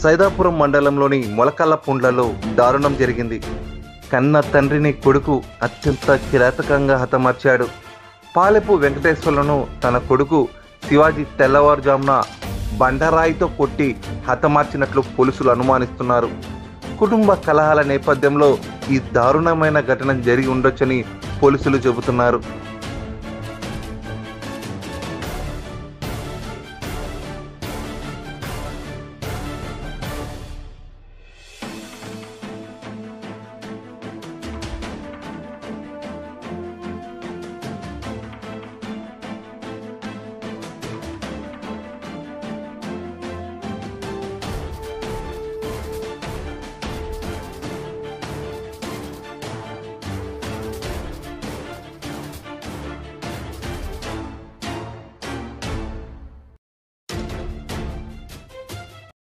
సైదాపురం మండలంలోని మొలకల్లపుండ్లలో దారుణం జరిగింది. కన్న తండ్రిని కొడుకు అత్యంత కిరాతకంగా హతమార్చాడు. పాలెపు వెంకటేశ్వర్లను తన కొడుకు శివాజీ తెల్లవారుజామున బండరాయితో కొట్టి హతమార్చినట్లు పోలీసులు అనుమానిస్తున్నారు. కుటుంబ కలహాల నేపథ్యంలో ఈ దారుణమైన ఘటన జరిగి ఉండొచ్చని పోలీసులు చెబుతున్నారు.